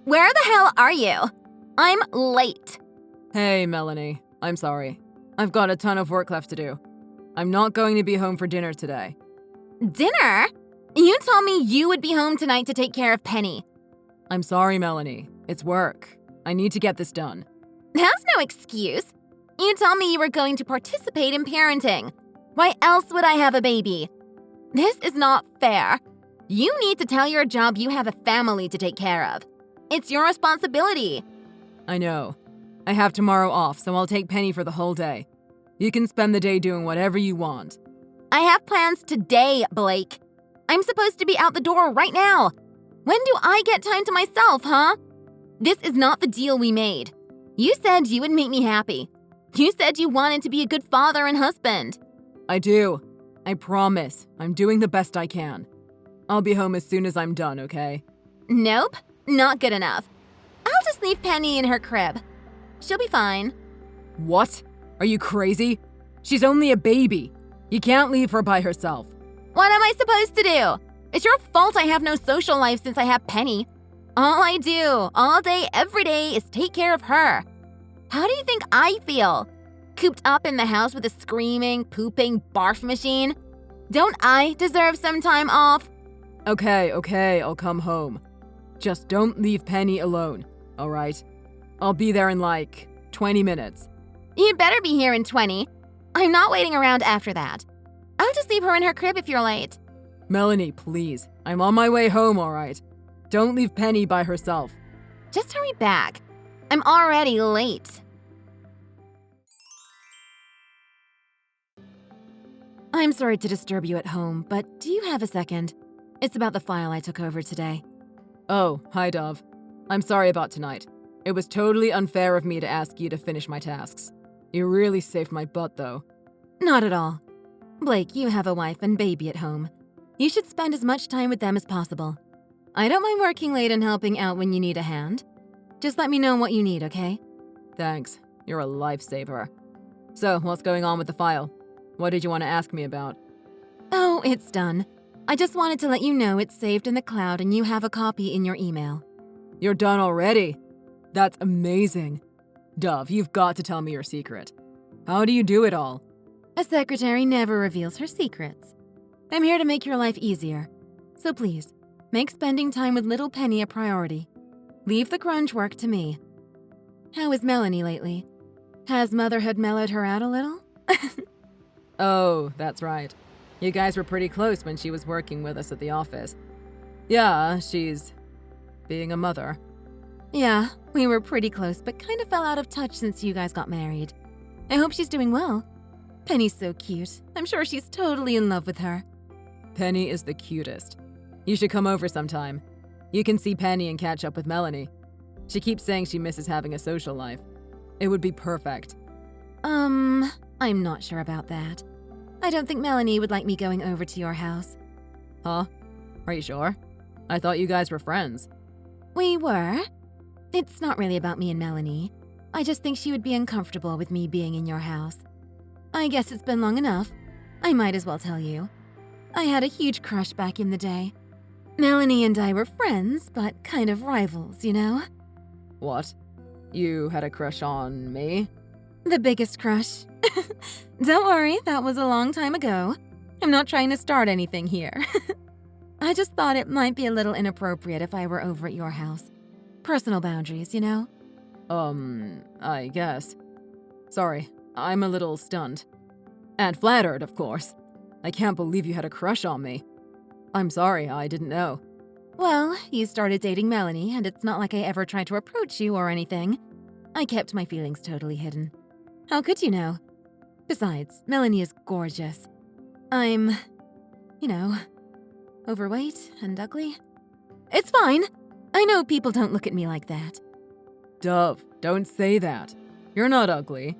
Where the hell are you? I'm late. Hey, Melanie. I'm sorry. I've got a ton of work left to do. I'm not going to be home for dinner today. Dinner? You told me you would be home tonight to take care of Penny. I'm sorry, Melanie. It's work. I need to get this done. That's no excuse. You told me you were going to participate in parenting. Why else would I have a baby? This is not fair. You need to tell your job you have a family to take care of. It's your responsibility. I know. I have tomorrow off, so I'll take Penny for the whole day. You can spend the day doing whatever you want. I have plans today, Blake. I'm supposed to be out the door right now. When do I get time to myself, huh? This is not the deal we made. You said you would make me happy. You said you wanted to be a good father and husband. I do. I promise. I'm doing the best I can. I'll be home as soon as I'm done, okay? Nope, not good enough. I'll just leave Penny in her crib. She'll be fine. What? Are you crazy? She's only a baby. You can't leave her by herself. What am I supposed to do? It's your fault I have no social life since I have Penny. All I do, all day, every day, is take care of her. How do you think I feel? Cooped up in the house with a screaming, pooping barf machine? Don't I deserve some time off? Okay, I'll come home. Just don't leave Penny alone, all right? I'll be there in like 20 minutes. You better be here in 20. I'm not waiting around after that. I'll just leave her in her crib if you're late. Melanie, please. I'm on my way home, all right? Don't leave Penny by herself. Just hurry back. I'm already late. I'm sorry to disturb you at home, but do you have a second? It's about the file I took over today. Oh, hi, Dove. I'm sorry about tonight. It was totally unfair of me to ask you to finish my tasks. You really saved my butt, though. Not at all. Blake, you have a wife and baby at home. You should spend as much time with them as possible. I don't mind working late and helping out when you need a hand. Just let me know what you need, okay? Thanks. You're a lifesaver. So, what's going on with the file? What did you want to ask me about? Oh, it's done. I just wanted to let you know it's saved in the cloud and you have a copy in your email. You're done already? That's amazing. Dove, you've got to tell me your secret. How do you do it all? A secretary never reveals her secrets. I'm here to make your life easier. So please, make spending time with little Penny a priority. Leave the crunch work to me. How is Melanie lately? Has motherhood mellowed her out a little? Oh, that's right. You guys were pretty close when she was working with us at the office. Yeah, she's being a mother. Yeah, we were pretty close, but kind of fell out of touch since you guys got married. I hope she's doing well. Penny's so cute. I'm sure she's totally in love with her. Penny is the cutest. You should come over sometime. You can see Penny and catch up with Melanie. She keeps saying she misses having a social life. It would be perfect. I'm not sure about that. I don't think Melanie would like me going over to your house. Huh? Are you sure? I thought you guys were friends. We were. It's not really about me and Melanie. I just think she would be uncomfortable with me being in your house. I guess it's been long enough. I might as well tell you. I had a huge crush back in the day. Melanie and I were friends, but kind of rivals, you know? What? You had a crush on me? The biggest crush. Don't worry, that was a long time ago. I'm not trying to start anything here. I just thought it might be a little inappropriate if I were over at your house. Personal boundaries, you know? I guess. Sorry, I'm a little stunned. And flattered, of course. I can't believe you had a crush on me. I'm sorry, I didn't know. Well, you started dating Melanie, and it's not like I ever tried to approach you or anything. I kept my feelings totally hidden. How could you know? Besides, Melanie is gorgeous. I'm, overweight and ugly. It's fine. I know people don't look at me like that. Dove, don't say that. You're not ugly.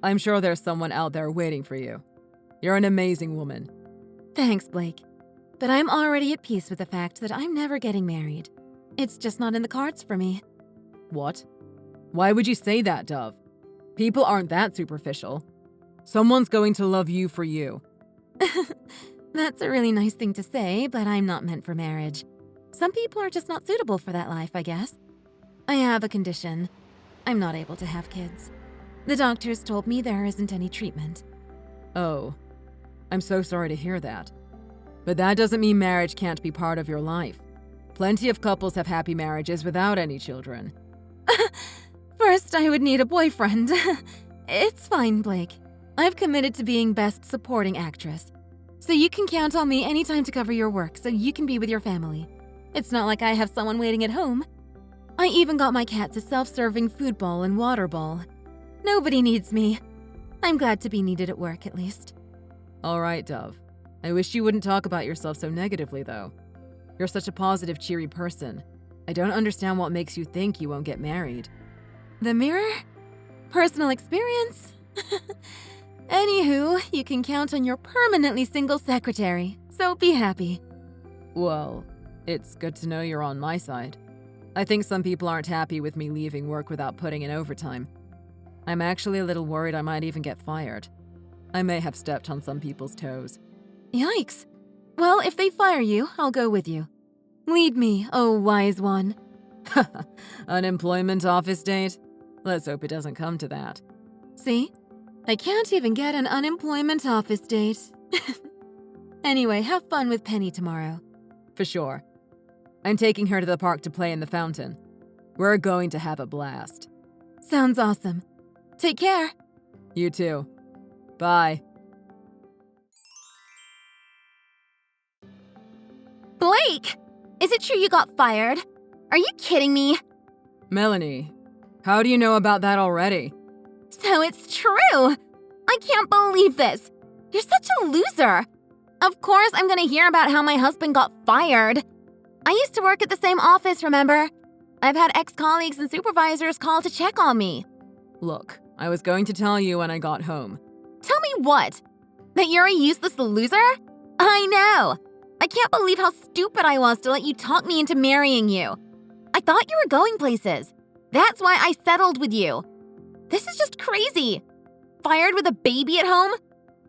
I'm sure there's someone out there waiting for you. You're an amazing woman. Thanks, Blake. But I'm already at peace with the fact that I'm never getting married. It's just not in the cards for me. What? Why would you say that, Dove? People aren't that superficial. Someone's going to love you for you. That's a really nice thing to say, but I'm not meant for marriage. Some people are just not suitable for that life, I guess. I have a condition. I'm not able to have kids. The doctors told me there isn't any treatment. Oh, I'm so sorry to hear that. But that doesn't mean marriage can't be part of your life. Plenty of couples have happy marriages without any children. First, I would need a boyfriend. It's fine, Blake. I've committed to being best supporting actress. So you can count on me anytime to cover your work so you can be with your family. It's not like I have someone waiting at home. I even got my cats a self-serving food bowl and water bowl. Nobody needs me. I'm glad to be needed at work, at least. All right, Dove. I wish you wouldn't talk about yourself so negatively, though. You're such a positive, cheery person. I don't understand what makes you think you won't get married. The mirror? Personal experience? Anywho, you can count on your permanently single secretary, so be happy. Well, it's good to know you're on my side. I think some people aren't happy with me leaving work without putting in overtime. I'm actually a little worried I might even get fired. I may have stepped on some people's toes. Yikes. Well, if they fire you, I'll go with you. Lead me, oh wise one. Unemployment office date? Let's hope it doesn't come to that. See? I can't even get an unemployment office date. Anyway, have fun with Penny tomorrow. For sure. I'm taking her to the park to play in the fountain. We're going to have a blast. Sounds awesome. Take care. You too. Bye. Blake! Is it true you got fired? Are you kidding me? Melanie, how do you know about that already? So it's true! I can't believe this! You're such a loser! Of course I'm gonna hear about how my husband got fired. I used to work at the same office, remember? I've had ex-colleagues and supervisors call to check on me. Look, I was going to tell you when I got home. Tell me what? That you're a useless loser? I know! I can't believe how stupid I was to let you talk me into marrying you. I thought you were going places. That's why I settled with you. This is just crazy. Fired with a baby at home?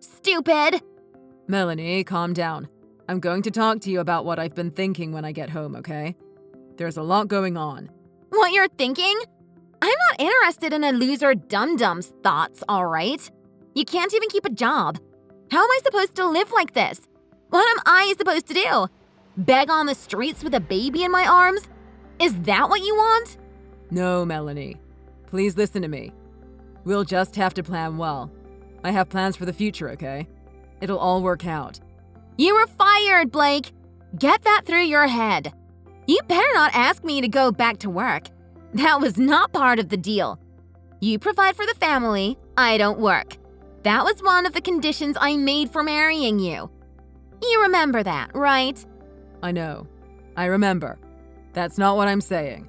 Stupid. Melanie, calm down. I'm going to talk to you about what I've been thinking when I get home, okay? There's a lot going on. What you're thinking? I'm not interested in a loser dum-dum's thoughts, all right? You can't even keep a job. How am I supposed to live like this? What am I supposed to do? Beg on the streets with a baby in my arms? Is that what you want? No, Melanie. Please listen to me. We'll just have to plan well. I have plans for the future, okay? It'll all work out. You were fired, Blake. Get that through your head. You better not ask me to go back to work. That was not part of the deal. You provide for the family, I don't work. That was one of the conditions I made for marrying you. You remember that, right? I know. I remember. That's not what I'm saying.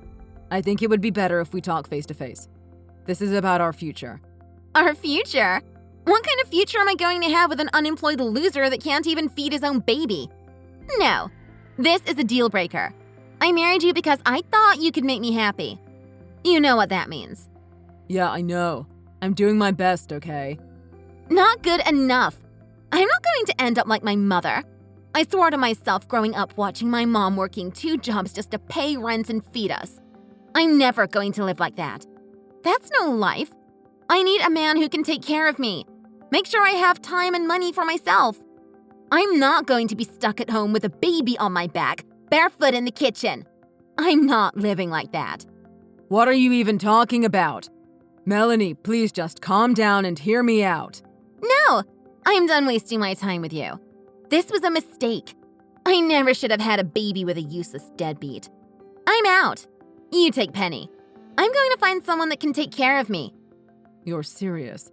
I think it would be better if we talk face to face. This is about our future. Our future? What kind of future am I going to have with an unemployed loser that can't even feed his own baby? No, this is a deal breaker. I married you because I thought you could make me happy. You know what that means. Yeah, I know. I'm doing my best, okay? Not good enough. I'm not going to end up like my mother. I swore to myself growing up watching my mom working 2 jobs just to pay rent and feed us. I'm never going to live like that. That's no life. I need a man who can take care of me. Make sure I have time and money for myself. I'm not going to be stuck at home with a baby on my back, barefoot in the kitchen. I'm not living like that. What are you even talking about? Melanie, please just calm down and hear me out. No, I'm done wasting my time with you. This was a mistake. I never should have had a baby with a useless deadbeat. I'm out. You take Penny. I'm going to find someone that can take care of me. You're serious?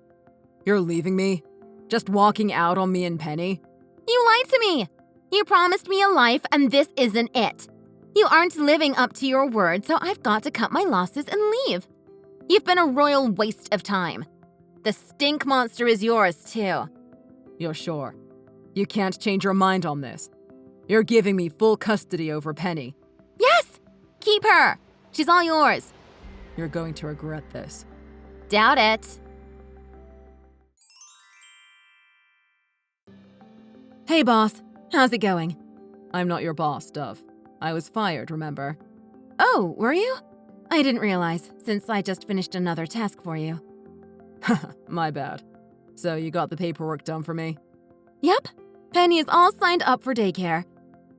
You're leaving me? Just walking out on me and Penny? You lied to me. You promised me a life, and this isn't it. You aren't living up to your word, so I've got to cut my losses and leave. You've been a royal waste of time. The stink monster is yours, too. You're sure? You can't change your mind on this. You're giving me full custody over Penny. Yes! Keep her. She's all yours. You're going to regret this. Doubt it. Hey, boss. How's it going? I'm not your boss, Dove. I was fired, remember? Oh, were you? I didn't realize, since I just finished another task for you. My bad. So you got the paperwork done for me? Yep, Penny is all signed up for daycare.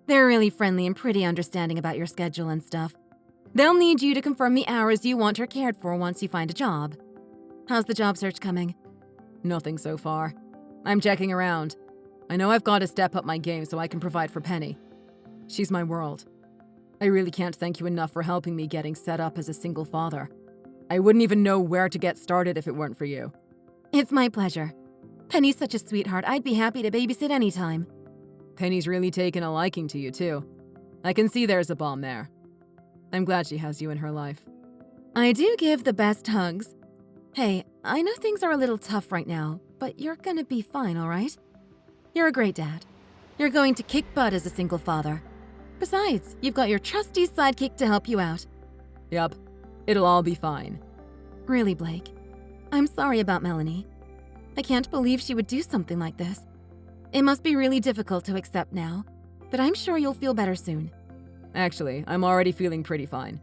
They're really friendly and pretty understanding about your schedule and stuff. They'll need you to confirm the hours you want her cared for once you find a job. How's the job search coming? Nothing so far. I'm checking around. I know I've got to step up my game so I can provide for Penny. She's my world. I really can't thank you enough for helping me getting set up as a single father. I wouldn't even know where to get started if it weren't for you. It's my pleasure. Penny's such a sweetheart, I'd be happy to babysit anytime. Penny's really taken a liking to you, too. I can see there's a bond there. I'm glad she has you in her life. I do give the best hugs. Hey, I know things are a little tough right now, but you're gonna be fine, all right? You're a great dad. You're going to kick butt as a single father. Besides, you've got your trusty sidekick to help you out. Yup, it'll all be fine. Really, Blake, I'm sorry about Melanie. I can't believe she would do something like this. It must be really difficult to accept now, but I'm sure you'll feel better soon. Actually, I'm already feeling pretty fine.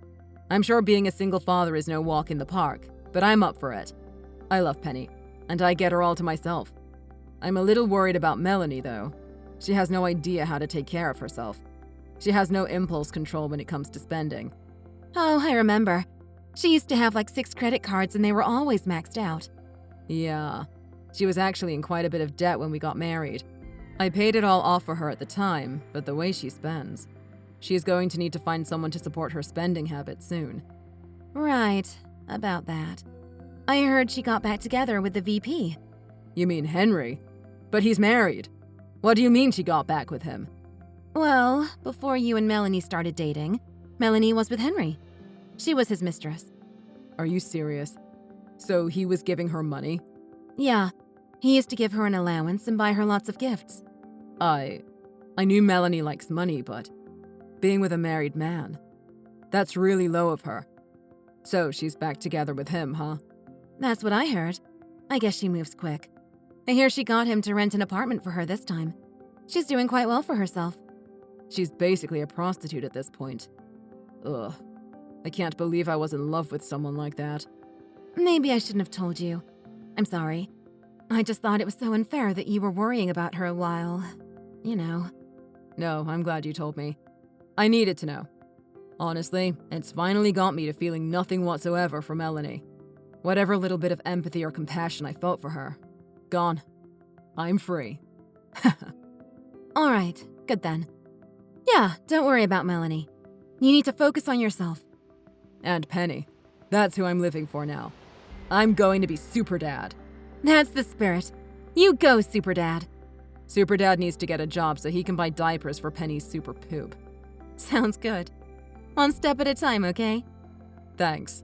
I'm sure being a single father is no walk in the park, but I'm up for it. I love Penny, and I get her all to myself. I'm a little worried about Melanie, though. She has no idea how to take care of herself. She has no impulse control when it comes to spending. Oh, I remember. She used to have like 6 credit cards and they were always maxed out. Yeah, she was actually in quite a bit of debt when we got married. I paid it all off for her at the time, but the way she spends. She is going to need to find someone to support her spending habits soon. Right, about that. I heard she got back together with the VP. You mean Henry? But he's married. What do you mean she got back with him? Well, before you and Melanie started dating, Melanie was with Henry. She was his mistress. Are you serious? So he was giving her money? Yeah, he used to give her an allowance and buy her lots of gifts. I knew Melanie likes money, but being with a married man, that's really low of her. So she's back together with him, huh? That's what I heard. I guess she moves quick. I hear she got him to rent an apartment for her this time. She's doing quite well for herself. She's basically a prostitute at this point. Ugh. I can't believe I was in love with someone like that. Maybe I shouldn't have told you. I'm sorry. I just thought it was so unfair that you were worrying about her while, you know. No, I'm glad you told me. I needed to know. Honestly, it's finally got me to feeling nothing whatsoever for Melanie. Whatever little bit of empathy or compassion I felt for her, gone. I'm free. All right, good then. Yeah, don't worry about Melanie. You need to focus on yourself. And Penny. That's who I'm living for now. I'm going to be Super Dad. That's the spirit. You go, Super Dad. Super Dad needs to get a job so he can buy diapers for Penny's super poop. Sounds good. One step at a time, okay? Thanks.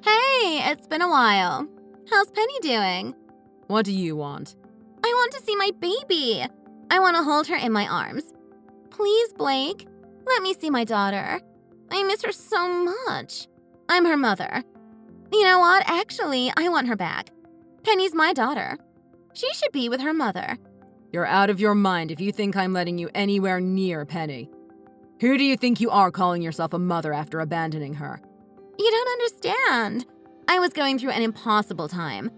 Hey, it's been a while. How's Penny doing? What do you want? I want to see my baby. I want to hold her in my arms. Please, Blake, let me see my daughter. I miss her so much. I'm her mother. You know what? Actually, I want her back. Penny's my daughter. She should be with her mother. You're out of your mind if you think I'm letting you anywhere near Penny. Who do you think you are calling yourself a mother after abandoning her? You don't understand. I was going through an impossible time.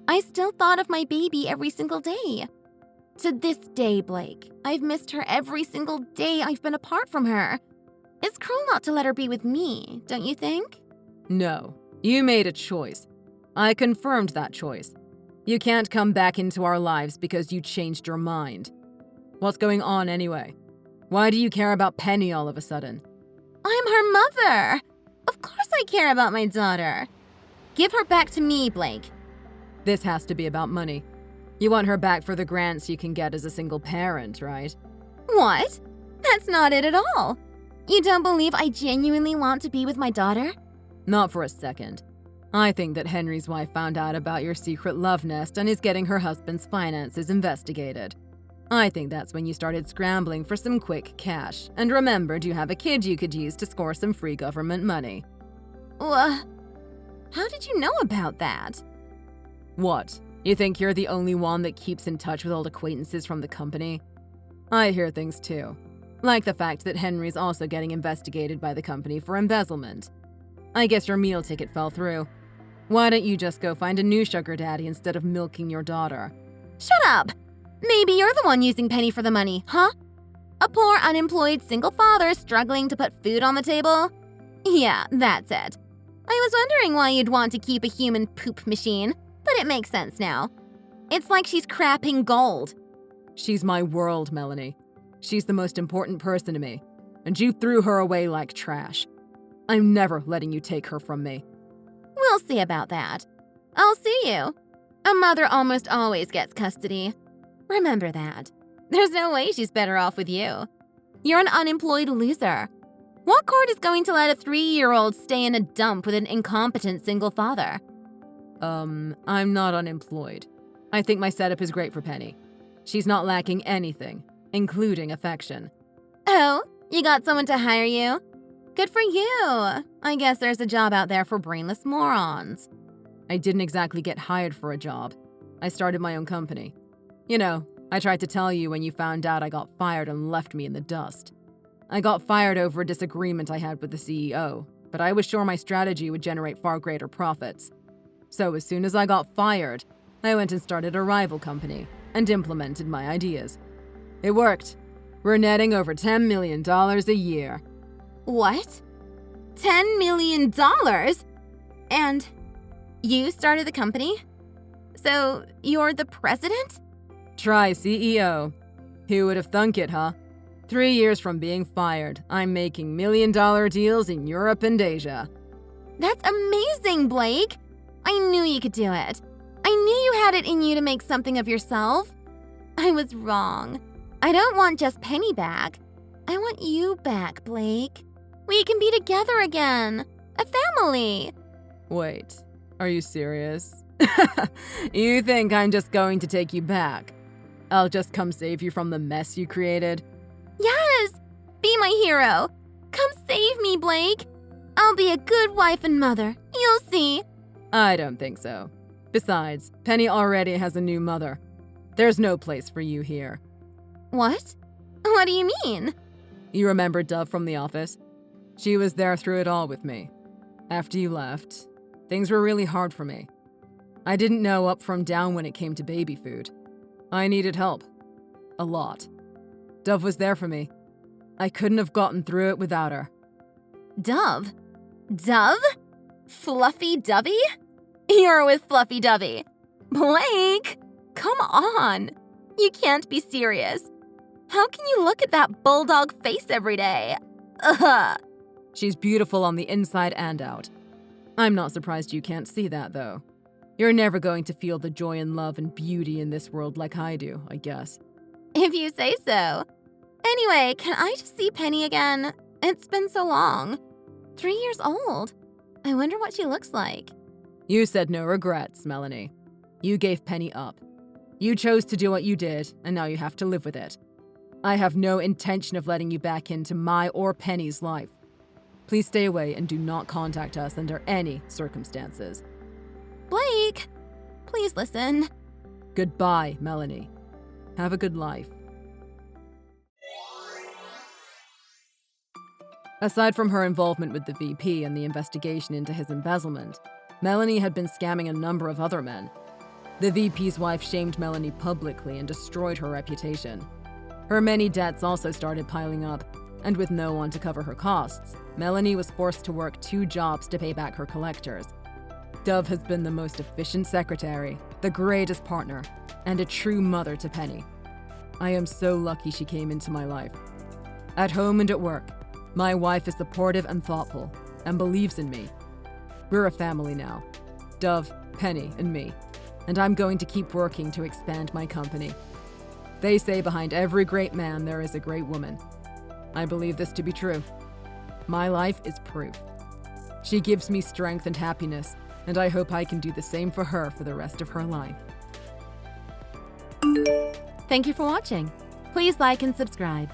I still thought of my baby every single day. To this day, Blake, I've missed her every single day I've been apart from her. It's cruel not to let her be with me, don't you think? No, you made a choice. I confirmed that choice. You can't come back into our lives because you changed your mind. What's going on anyway? Why do you care about Penny all of a sudden? I'm her mother. Of course I care about my daughter. Give her back to me, Blake. This has to be about money. You want her back for the grants you can get as a single parent, right? What? That's not it at all. You don't believe I genuinely want to be with my daughter? Not for a second. I think that Henry's wife found out about your secret love nest and is getting her husband's finances investigated. I think that's when you started scrambling for some quick cash and remembered you have a kid you could use to score some free government money. How did you know about that? What? You think you're the only one that keeps in touch with old acquaintances from the company? I hear things too. Like the fact that Henry's also getting investigated by the company for embezzlement. I guess your meal ticket fell through. Why don't you just go find a new sugar daddy instead of milking your daughter? Shut up! Maybe you're the one using Penny for the money, huh? A poor, unemployed single father struggling to put food on the table? Yeah, that's it. I was wondering why you'd want to keep a human poop machine, but it makes sense now. It's like she's crapping gold. She's my world, Melanie. She's the most important person to me, and you threw her away like trash. I'm never letting you take her from me. We'll see about that. I'll see you. A mother almost always gets custody. Remember that. There's no way she's better off with you. You're an unemployed loser. What court is going to let a 3-year-old stay in a dump with an incompetent single father? I'm not unemployed. I think my setup is great for Penny. She's not lacking anything, including affection. Oh, you got someone to hire you? Good for you. I guess there's a job out there for brainless morons. I didn't exactly get hired for a job. I started my own company. You know, I tried to tell you when you found out I got fired and left me in the dust. I got fired over a disagreement I had with the CEO, but I was sure my strategy would generate far greater profits. So as soon as I got fired, I went and started a rival company and implemented my ideas. It worked. We're netting over $10 million a year. What? $10 million? And you started the company? So you're the president? Try CEO. Who would have thunk it, huh? 3 years from being fired, I'm making $1 million deals in Europe and Asia. That's amazing, Blake! I knew you could do it. I knew you had it in you to make something of yourself. I was wrong. I don't want just Penny back. I want you back, Blake. We can be together again. A family. Wait, are you serious? You think I'm just going to take you back? I'll just come save you from the mess you created? Yes! Be my hero. Come save me, Blake. I'll be a good wife and mother. You'll see. I don't think so. Besides, Penny already has a new mother. There's no place for you here. What? What do you mean? You remember Dove from the office? She was there through it all with me. After you left, things were really hard for me. I didn't know up from down when it came to baby food. I needed help. A lot. Dove was there for me. I couldn't have gotten through it without her. Dove? Dove? Fluffy Dovey? You're with Fluffy Dovey. Blake! Come on! You can't be serious. How can you look at that bulldog face every day? Ugh. She's beautiful on the inside and out. I'm not surprised you can't see that, though. You're never going to feel the joy and love and beauty in this world like I do, I guess. If you say so. Anyway, can I just see Penny again? It's been so long. 3 years old. I wonder what she looks like. You said no regrets, Melanie. You gave Penny up. You chose to do what you did, and now you have to live with it. I have no intention of letting you back into my or Penny's life. Please stay away and do not contact us under any circumstances. Blake, please listen. Goodbye, Melanie. Have a good life. Aside from her involvement with the VP and the investigation into his embezzlement, Melanie had been scamming a number of other men. The VP's wife shamed Melanie publicly and destroyed her reputation. Her many debts also started piling up, and with no one to cover her costs, Melanie was forced to work 2 jobs to pay back her collectors. Dove has been the most efficient secretary, the greatest partner, and a true mother to Penny. I am so lucky she came into my life. At home and at work, my wife is supportive and thoughtful, and believes in me. We're a family now. Dove, Penny, and me. And I'm going to keep working to expand my company. They say behind every great man there is a great woman. I believe this to be true. My life is proof. She gives me strength and happiness, and I hope I can do the same for her for the rest of her life. Thank you for watching. Please like and subscribe.